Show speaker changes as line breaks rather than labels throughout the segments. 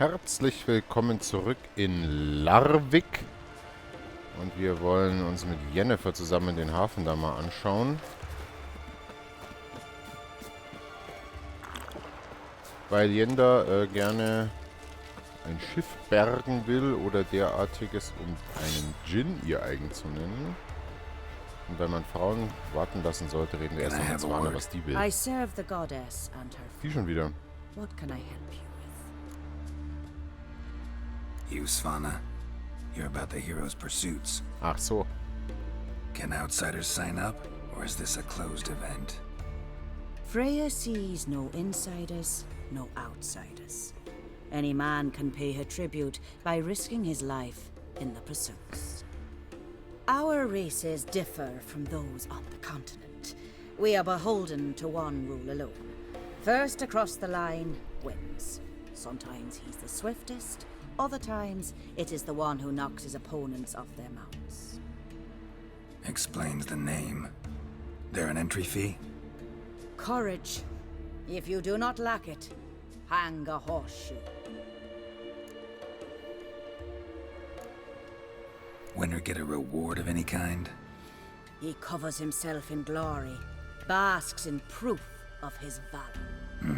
Herzlich willkommen zurück in Larvik. Und wir wollen uns mit Jennifer zusammen den Hafen da mal anschauen. Weil Jenda gerne ein Schiff bergen will oder derartiges, um einen Djinn ihr eigen zu nennen. Und wenn man Frauen warten lassen sollte, reden wir erst mal mit Swana, was die will.
I serve the goddess and her.
Die schon wieder.
What can I help you with?
You, Swana. You're about the hero's pursuits.
Ach so.
Can outsiders sign up, or is this a closed event?
Freya sees no insiders, no outsiders. Any man can pay her tribute by risking his life in the pursuits. Our races differ from those on the continent. We are beholden to one rule alone. First across the line wins. Sometimes he's the swiftest, other times it is the one who knocks his opponents off their mounts.
Explains the name. There an entry fee?
Courage. If you do not lack it, hang a horseshoe.
Winner get a reward of any kind?
He covers himself in glory, basks in proof of his valor.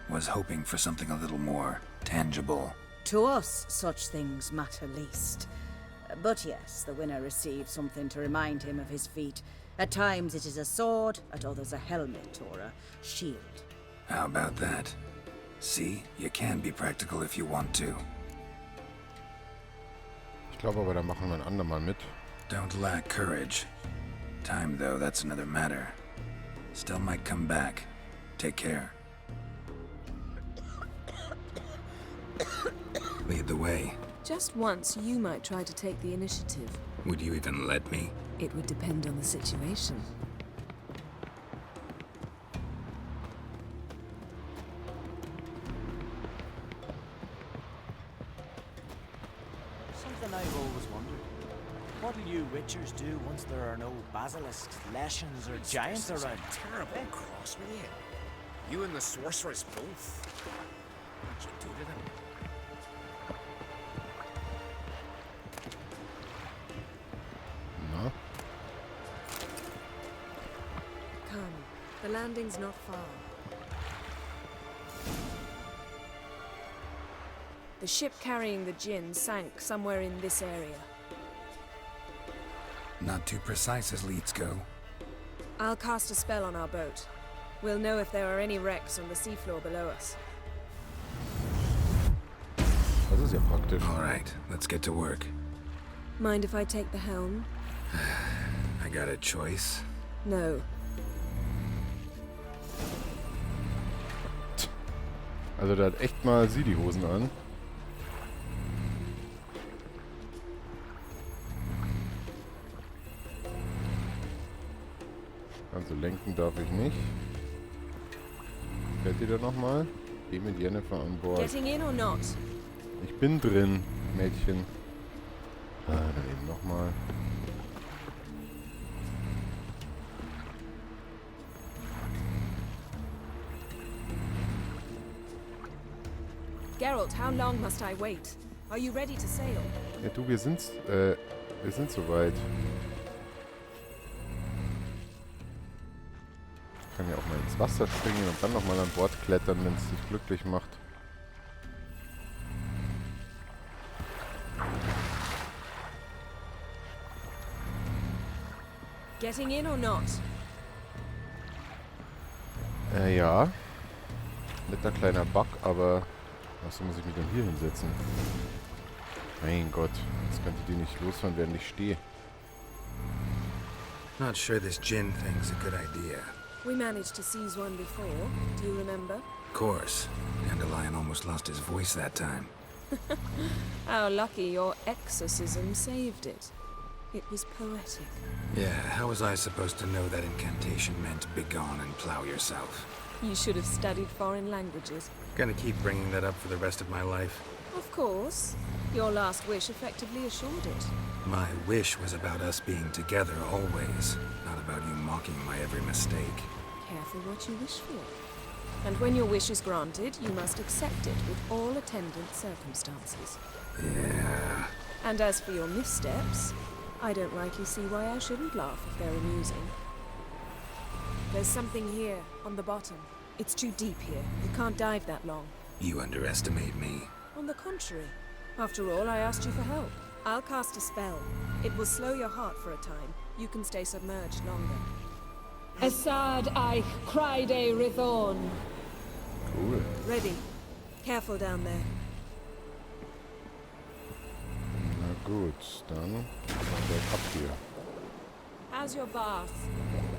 Was hoping for something a little more tangible.
To us, such things matter least. But yes, the winner receives something to remind him of his feat. At times it is a sword, at others a helmet or a shield.
How about that? See, you can be practical if you want to.
Ich glaube aber, da machen wir ein andermal mit.
Don't lack courage. Time, though, that's another matter. Still might come back. Take care. Lead the way.
Just once, you might try to take the initiative.
Would you even let me?
It would depend on the situation.
Something I've always wondered. What'll you witchers do once there are no basilisks, leshens, or giants around?
Terrible cross with you. You and the sorceress both. What'd you do to them?
Na?
Come, the landing's not far. The ship carrying the djinn sank somewhere in this area.
Not too precise as leads go.
I'll cast a spell on our boat. We'll know if there are any wrecks on the seafloor below us.
Das ist ja praktisch.
All right, let's get to work.
Mind if I take the helm?
I got a choice.
No.
Also da hat echt mal sie die Hosen an. Also lenken darf ich nicht. Fährt ihr da nochmal? Geh mit Jennifer an Bord.
Getting in or not?
Ich bin drin, Mädchen. Ah, dann eben nochmal.
Geralt, how long must I wait? Are you ready to sail?
Ja du, wir sind soweit. Ich kann ja auch mal ins Wasser springen und dann nochmal an Bord klettern, wenn es dich glücklich macht.
Getting in or not?
Ja. Netter kleiner Bug, aber was muss ich mich denn hier hinsetzen? Mein Gott, jetzt könnte die nicht losfahren, während ich stehe.
Not sure this djinn thing's a good idea.
We managed to seize one before. Do you remember?
Of course. Dandelion almost lost his voice that time.
How lucky your exorcism saved it. It was poetic.
Yeah, how was I supposed to know that incantation meant begone and plow yourself?
You should have studied foreign languages.
Gonna keep bringing that up for the rest of my life.
Of course. Your last wish effectively assured it.
My wish was about us being together always, not about you mocking my every mistake.
Careful what you wish for. And when your wish is granted, you must accept it with all attendant circumstances.
Yeah.
And as for your missteps, I don't rightly see why I shouldn't laugh if they're amusing. There's something here, on the bottom. It's too deep here. You can't dive that long.
You underestimate me.
On the contrary. After all, I asked you for help. I'll cast a spell. It will slow your heart for a time. You can stay submerged longer. Assad Eich Kryde Rithorn.
Cool.
Ready. Careful down there.
Na gut, dann ab hier.
How's your bath?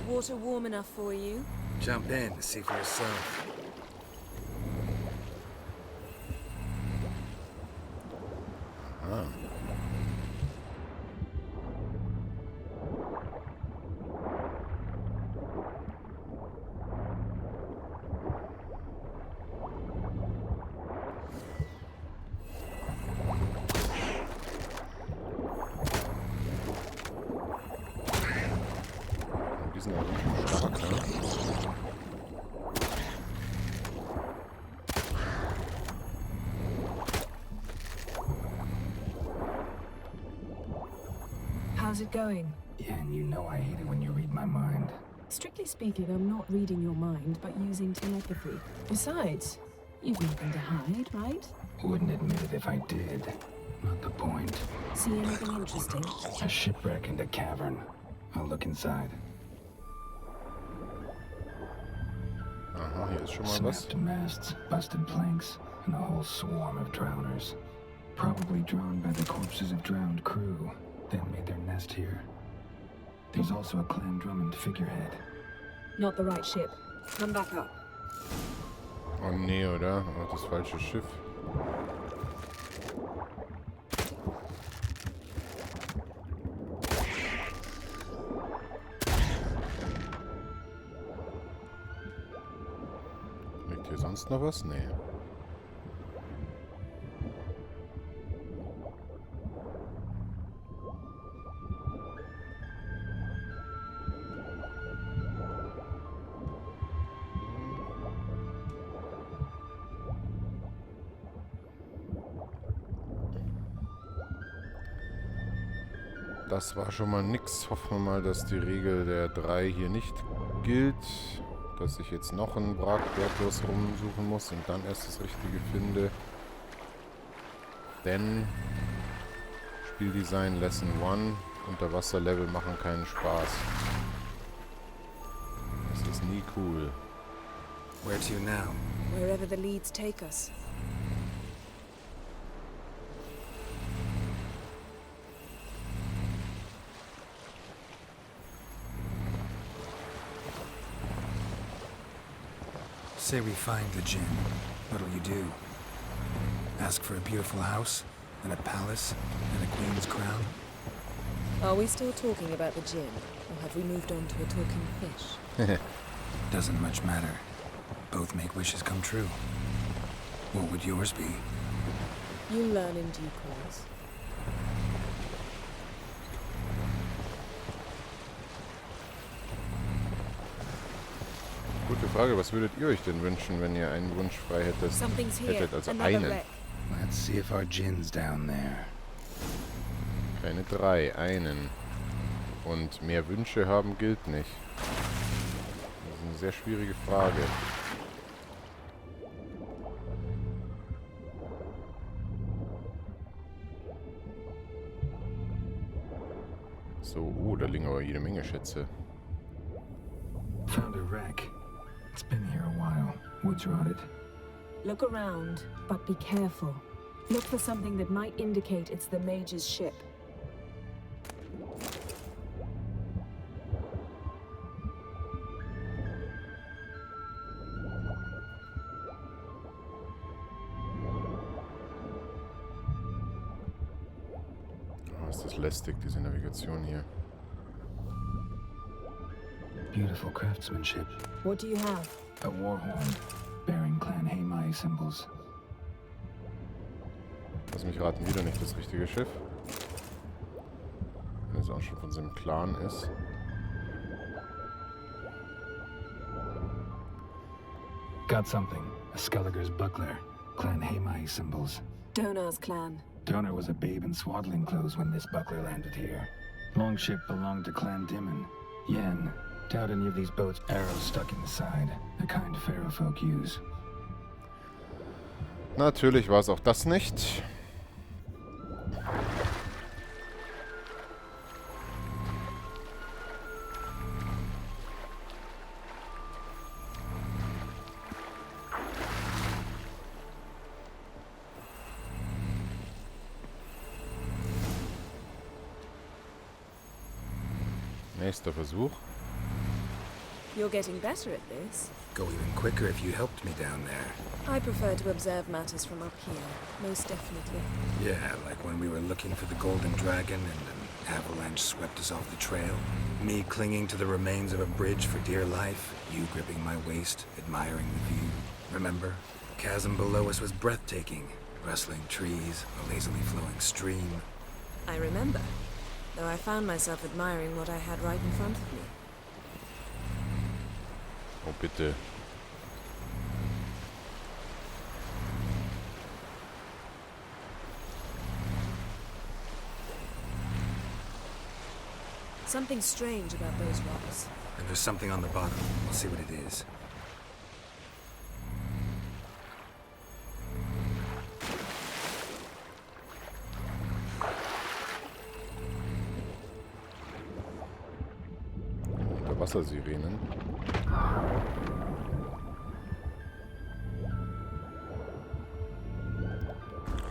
Water warm enough for you?
Jump in to see for yourself.
Ah. Die sind ja ganz schön stark, ne?
How's it going?
Yeah, and you know I hate it when you read my mind.
Strictly speaking, I'm not reading your mind, but using telepathy. Besides, you've nothing to hide, right?
Wouldn't admit it if I did. Not the point.
See anything interesting?
A shipwreck in the cavern. I'll look inside.
Aha, hier ist schon mal was.
Snapped masts, busted planks, and a whole swarm of drowners. Probably drawn by the corpses of drowned crew, then made their nest here. There's also a Clan Drummond figurehead.
Not the right ship. Come back up.
Oh nee, oder? Oh, das falsche Schiff. Liegt hier sonst noch was? Nee. Das war schon mal nix. Hoffen wir mal, dass die Regel der 3 hier nicht gilt. Dass ich jetzt noch einen Wertlos rumsuchen muss und dann erst das Richtige finde. Denn Spieldesign Lesson 1, Unterwasserlevel machen keinen Spaß. Das ist nie cool.
Where to now?
Wherever the leads take us.
Say we find the djinn. What'll you do? Ask for a beautiful house, and a palace, and a queen's crown?
Are we still talking about the djinn, or have we moved on to a talking fish?
Doesn't much matter. Both make wishes come true. What would yours be?
You'll learn in due course.
Gute Frage, was würdet ihr euch denn wünschen, wenn ihr einen Wunsch frei hättet?
Something's here.
Also
Another
einen.
wreck.
Let's see if our djinn's down there.
Keine 3, einen. Und mehr Wünsche haben gilt nicht. Das ist eine sehr schwierige Frage. So, oh, da liegen aber jede Menge Schätze.
Found a wreck. It's been here a while. Woods rotted.
Look around, but be careful. Look for something that might indicate it's the mage's ship.
Oh, ist das lästig, diese Navigation hier.
Beautiful craftsmanship.
What do you have?
A war horn, bearing Clan Haimai symbols.
Lass mich raten, wieder nicht das richtige Schiff. Wenn es auch schon von seinem Clan ist.
Got something. A Skelliger's buckler. Clan Haimai symbols.
Donar's clan.
Donar was a babe in swaddling clothes when this buckler landed here. Longship belonged to Clan Dimon. Yen. Doubt any of these boats arrows stuck in the side. The kind Pharaoh folk use.
Natürlich war es auch das nicht. Nächster Versuch.
You're getting better at this.
Go even quicker if you helped me down there.
I prefer to observe matters from up here, most definitely.
Yeah, like when we were looking for the golden dragon and an avalanche swept us off the trail. Me clinging to the remains of a bridge for dear life. You gripping my waist, admiring the view. Remember? The chasm below us was breathtaking. Rustling trees, a lazily flowing stream.
I remember, though I found myself admiring what I had right in front of me.
Oh, bitte.
Something strange about those rocks.
And there's something on the bottom. We'll see what it is.
Wassersirenen.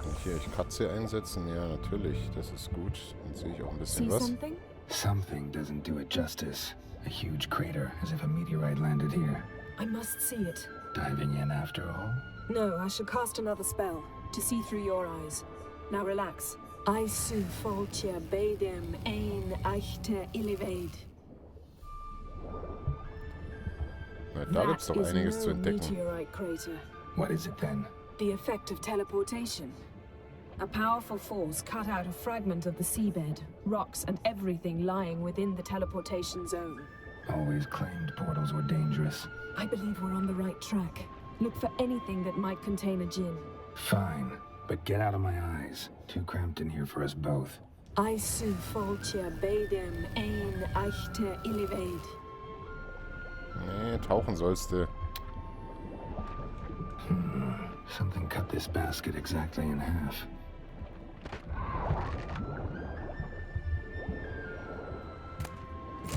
Kann ich hier echt Katze einsetzen? Ja, natürlich. Das ist gut. Dann sehe ich auch ein bisschen
See
was.
something?
Something doesn't do it justice. A huge crater, as if a meteorite landed here.
I must see it.
Diving in after all?
No, I shall cast another spell to see through your eyes. Now relax. I su foltje bedem ein echte iliveid.
Na, da gibt's doch einiges zu entdecken.
Meteorite crater.
What is it then?
The effect of teleportation. A powerful force cut out a fragment of the seabed, rocks and everything lying within the teleportation zone.
Always claimed portals were dangerous.
I believe we're on the right track. Look for anything that might contain a djinn.
Fine, but get out of my eyes. Too cramped in here for us both.
I su foltje bedem ein echte iliveid.
Nee, tauchen sollst du.
Something cut this basket exactly in half.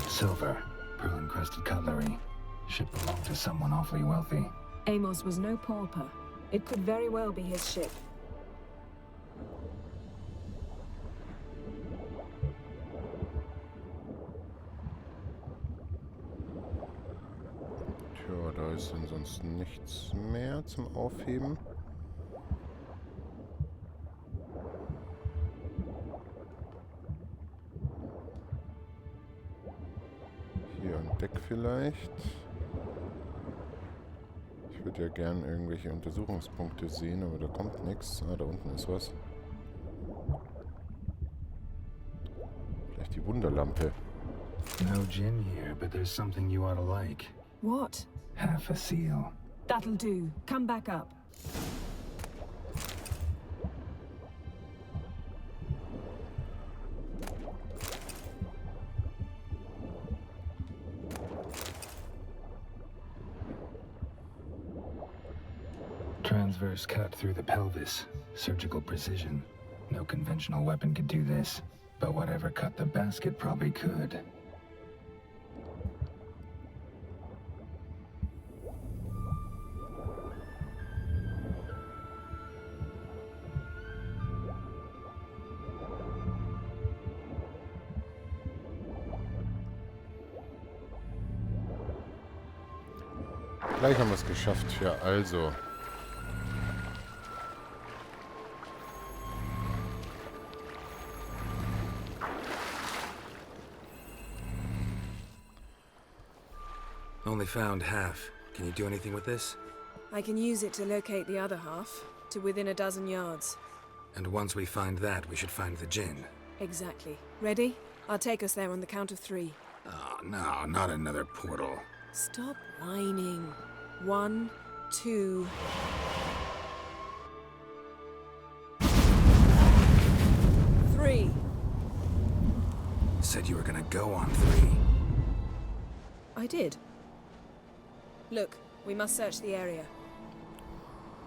Silver, pearl-encrusted cutlery. Ship belonged to someone awfully wealthy.
Amos was no pauper. It could very well be his ship.
Tja, da ist ansonsten nichts mehr zum Aufheben. Hier ein Deck vielleicht. Ich würde ja gern irgendwelche Untersuchungspunkte sehen, aber da kommt nichts. Ah, da unten ist was. Vielleicht die Wunderlampe.
No gin here, but there's something you ought to like.
What?
Half a seal.
That'll do. Come back up.
Transverse cut through the pelvis. Surgical precision. No conventional weapon could do this. But whatever cut the basket probably could.
Gleich haben wir es geschafft. Ja, also.
Only found half. Can you do anything with this?
I can use it to locate the other half, to within a dozen yards.
And once we find that, we should find the djinn.
Exactly. Ready? I'll take us there on the count of 3.
Oh, no, not another portal.
Stop whining. 1, 2. Three.
Said you were gonna go on 3.
I did. Look, we must search the area.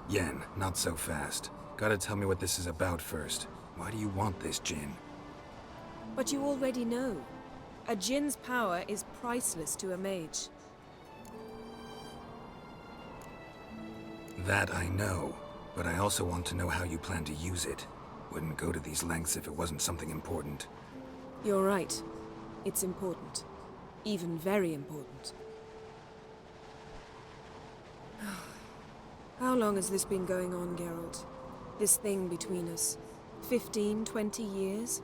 Yen, not so fast. Gotta tell me what this is about first. Why do you want this djinn?
But you already know. A djinn's power is priceless to a mage.
That I know, but I also want to know how you plan to use it. Wouldn't go to these lengths if it wasn't something important.
You're right. It's important. Even very important. How long has this been going on, Geralt? This thing between us? 15, 20 years?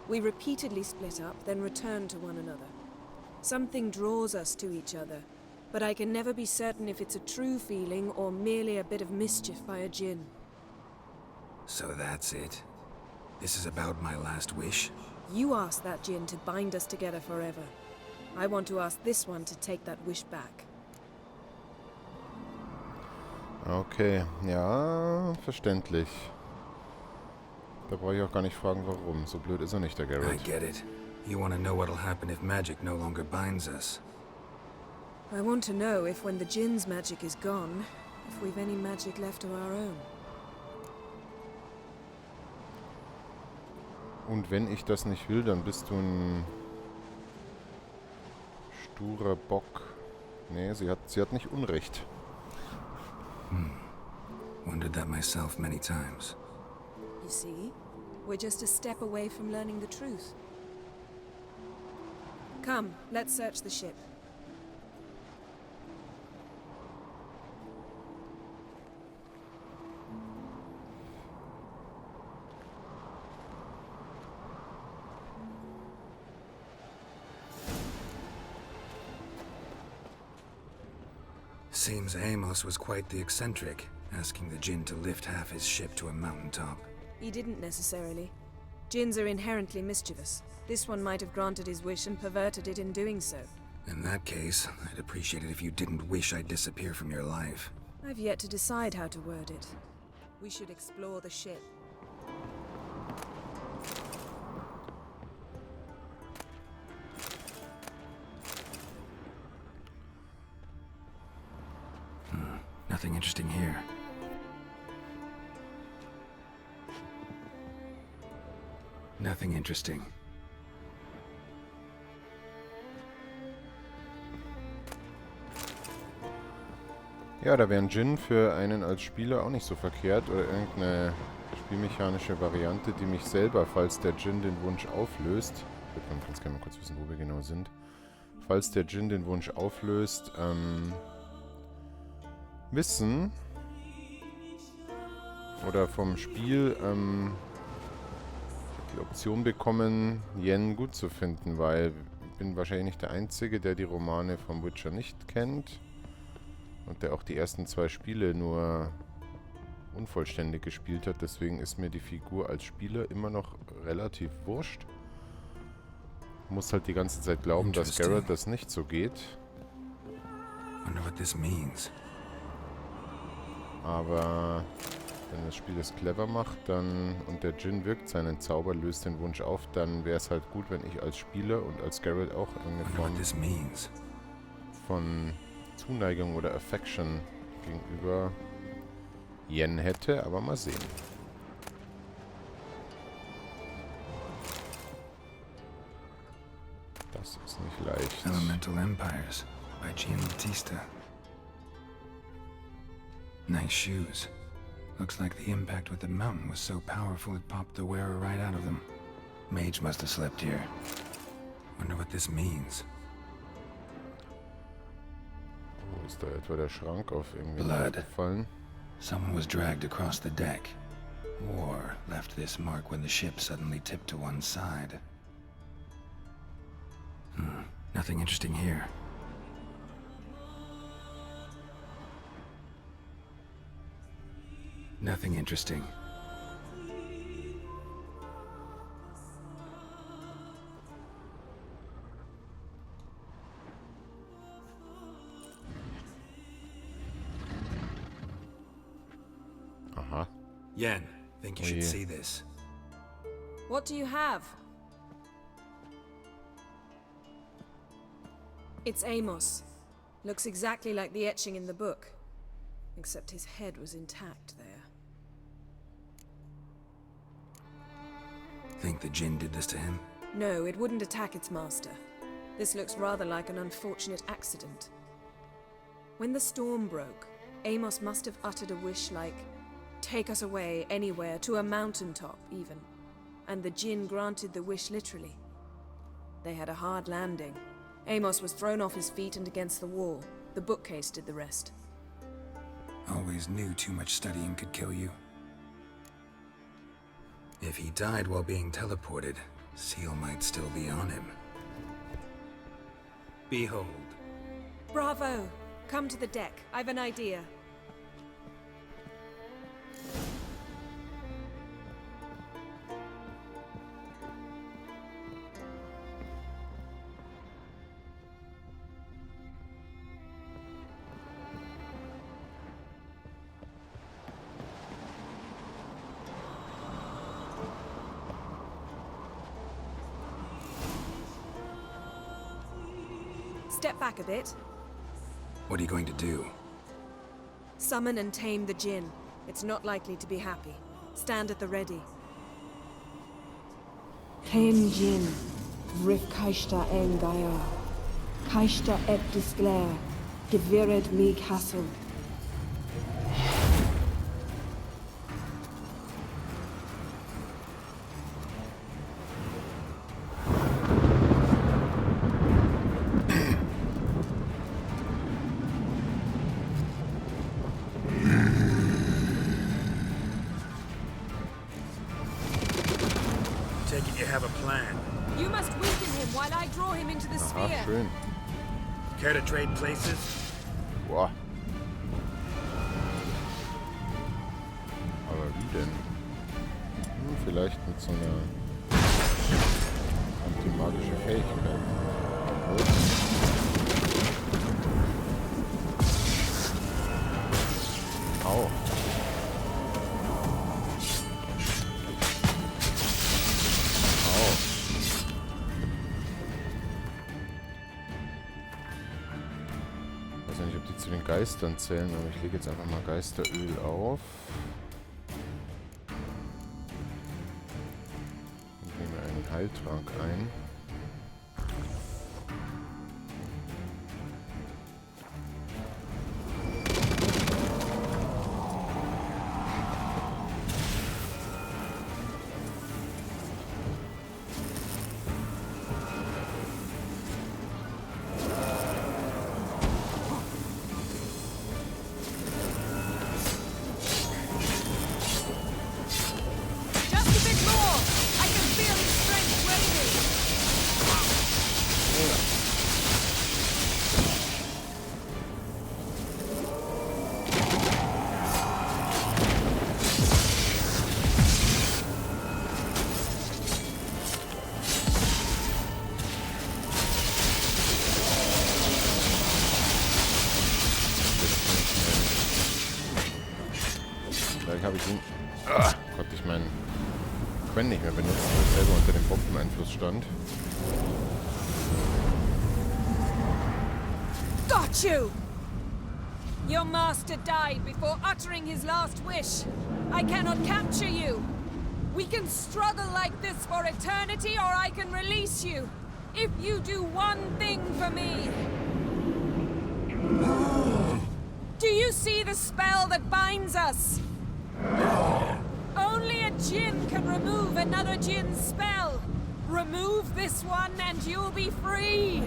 We repeatedly split up, then return to one another. Something draws us to each other, but I can never be certain if it's a true feeling or merely a bit of mischief by a djinn.
So that's it? This is about my last wish?
You asked that djinn to bind us together forever. I want to ask this one to take that wish back.
Okay, ja, verständlich. Da brauche ich auch gar nicht fragen, warum. So blöd ist er nicht, der
I
Geralt.
get it. You want to know what'll happen if magic no longer binds us.
I want to know if when the djinn's magic is gone, if we've any magic left of our own.
Und wenn ich das nicht will, dann bist du ein sturer Bock. Nee, sie hat nicht Unrecht.
Wondered that myself many times.
You see, we're just a step away from learning the truth. Come, let's search the ship.
Seems Amos was quite the eccentric, asking the djinn to lift half his ship to a mountaintop.
He didn't necessarily. Djinns are inherently mischievous. This one might have granted his wish and perverted it in doing so.
In that case, I'd appreciate it if you didn't wish I'd disappear from your life.
I've yet to decide how to word it. We should explore the ship.
Nothing interesting here. Nothing interesting.
Ja, da wäre ein Djinn für einen als Spieler auch nicht so verkehrt. Oder irgendeine spielmechanische Variante, die mich selber, falls der Djinn den Wunsch auflöst... Ich würde ganz gerne mal kurz wissen, wo wir genau sind. Falls der Djinn den Wunsch auflöst, wissen... Oder vom Spiel, die Option bekommen, Yen gut zu finden, weil ich bin wahrscheinlich nicht der Einzige, der die Romane vom Witcher nicht kennt. Und der auch die ersten 2 Spiele nur unvollständig gespielt hat. Deswegen ist mir die Figur als Spieler immer noch relativ wurscht. Muss halt die ganze Zeit glauben, dass Geralt das nicht so geht.
Wonder what this means.
Aber wenn das Spiel es clever macht, dann und der Djinn wirkt seinen Zauber, löst den Wunsch auf, dann wäre es halt gut, wenn ich als Spieler und als Geralt auch eine Form von Zuneigung oder Affection gegenüber Yen hätte, aber mal sehen. Das ist nicht leicht.
Elemental Empires by Jean Bautista. Nice shoes. Looks like the impact with the mountain was so powerful it popped the wearer right out of them. Mage must have slept here. Wonder what this means.
Wo ist da etwa der Schrank auf irgendwie
Blood.
gefallen?
Someone was dragged across the deck. War left this mark when the ship suddenly tipped to one side. Nothing interesting here. Nothing interesting.
Aha.
Yen, think you
Oh,
should
yeah.
see this.
What do you have? It's Amos. Looks exactly like the etching in the book. Except his head was intact there.
Think the Jinn did this to him?
No, it wouldn't attack its master. This looks rather like an unfortunate accident. When the storm broke, Amos must have uttered a wish like, "Take us away, anywhere, to a mountaintop, even." And the Jinn granted the wish literally. They had a hard landing. Amos was thrown off his feet and against the wall. The bookcase did the rest.
Always knew too much studying could kill you. If he died while being teleported, Seal might still be on him. Behold.
Bravo! Come to the deck. I've an idea. Step back a bit.
What are you going to do?
Summon and tame the Jinn. It's not likely to be happy. Stand at the ready.
Tame Jinn, Rif Kaishta Engaya, Kaishta et Disclair, Gevired me Castle.
Take it you have a plan.
You must weaken him while I draw him into the
Aha,
sphere.
schön.
Care to trade places?
Boah. Aber wie denn? Vielleicht mit so einer antimagische Fähigkeit. Au. Ich weiß nicht, ob die zu den Geistern zählen, aber ich lege jetzt einfach mal Geisteröl auf. Und nehme einen Heiltrank ein.
Just a bit more! I can feel his strength waning!
Vielleicht habe ich ihn... konnte ich meinen Quen nicht mehr benutzen, weil ich selber unter dem Bombeneinfluss stand.
Got you! Your master died before uttering his last wish. I cannot capture you. We can struggle like this for eternity, or I can release you. If you do one thing for me. Do you see the spell that binds us? Only a Jinn can remove another Jinn's spell. Remove this one and you'll be free.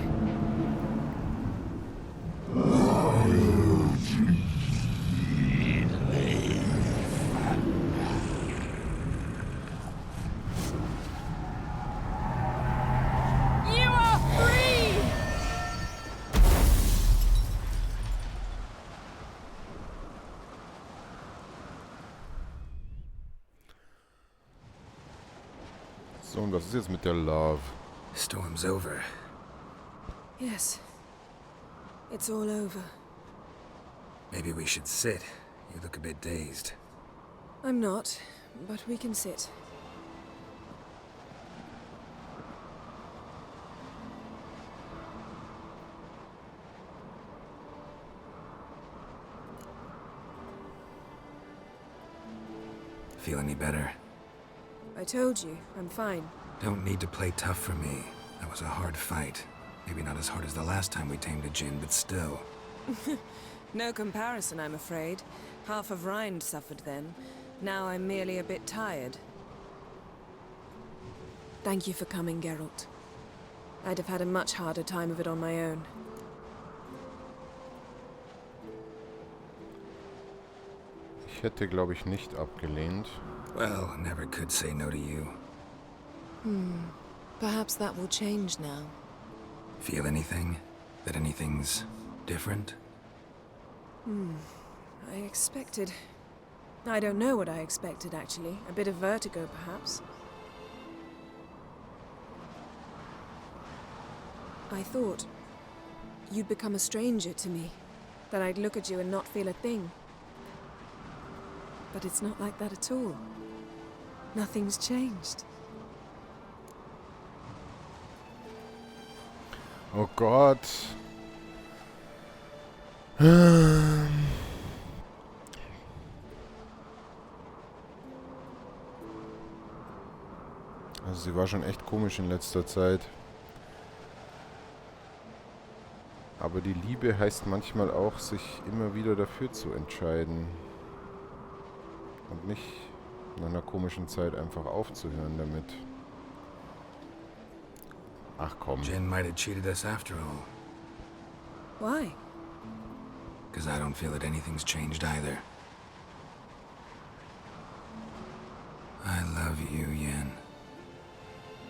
You are free!
So, und was ist jetzt mit der Love?
Storm's over.
Yes. It's all over.
Maybe we should sit. You look a bit dazed.
I'm not, but we can sit.
Feel any better?
I told you, I'm fine.
Don't need to play tough for me. That was a hard fight. Maybe not as hard as the last time we tamed a djinn, but still.
No comparison, I'm afraid. Half of Rind suffered then. Now I'm merely a bit tired. Thank you for coming, Geralt. I'd have had a much harder time of it on my own.
Ich hätte, glaube ich, nicht abgelehnt.
Well, never could say no to you.
Perhaps that will change now.
Feel anything? That anything's different?
I expected... I don't know what I expected, actually. A bit of vertigo, perhaps. I thought you'd become a stranger to me. That I'd look at you and not feel a thing. But it's not like that at all. Nothing's changed.
Oh Gott. Also sie war schon echt komisch in letzter Zeit. Aber die Liebe heißt manchmal auch, sich immer wieder dafür zu entscheiden. Und nicht nach einer komischen Zeit einfach aufzuhören damit. Ach komm.
Jinn might have cheated us after all.
Why?
Because I don't feel that anything's changed either. I love you, Yen.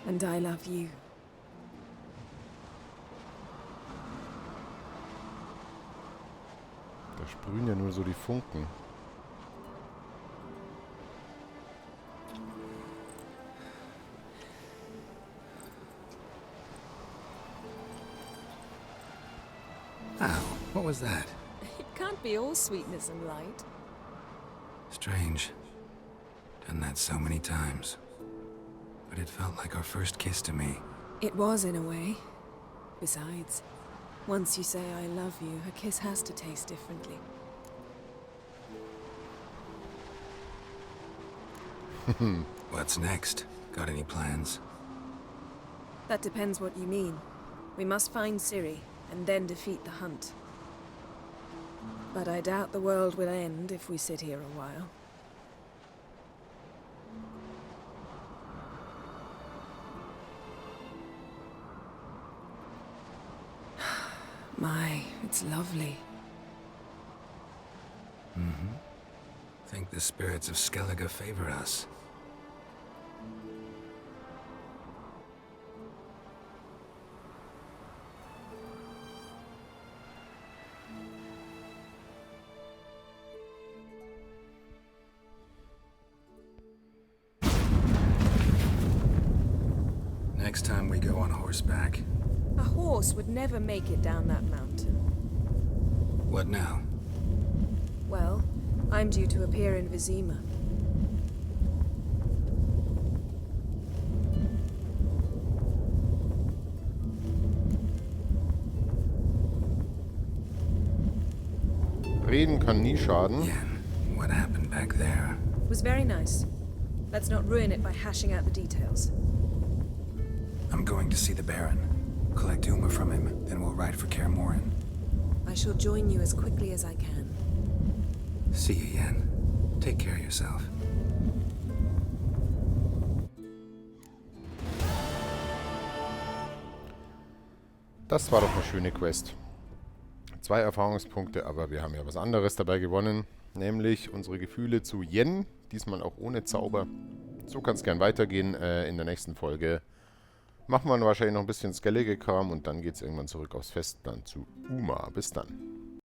And I love you.
Da sprühen ja nur so die Funken.
Ow, what was that?
It can't be all sweetness and light.
Strange. Done that so many times. But it felt like our first kiss to me.
It was, in a way. Besides, once you say I love you, a kiss has to taste differently.
What's next? Got any plans?
That depends what you mean. We must find Ciri, and then defeat the hunt. But I doubt the world will end if we sit here a while. My, it's lovely.
Think the spirits of Skellige favor us. Next time we go on horseback.
A horse would never make it down that mountain.
What now?
Well, I'm due to appear in Vizima.
Reden kann nie schaden.
Yen, what happened back there?
It was very nice. Let's not ruin it by hashing out the details.
I'm going to see the Baron. Collect Uma from him, then we'll ride for Kaer Morhen.
I shall join you as quickly as I can.
See you, Yen. Take care of yourself.
Das war doch eine schöne Quest. 2 Erfahrungspunkte, aber wir haben ja was anderes dabei gewonnen. Nämlich unsere Gefühle zu Yen. Diesmal auch ohne Zauber. So kann es gern weitergehen. In der nächsten Folge machen wir wahrscheinlich noch ein bisschen Skellige-Kram und dann geht es irgendwann zurück aufs Festland zu Uma. Bis dann.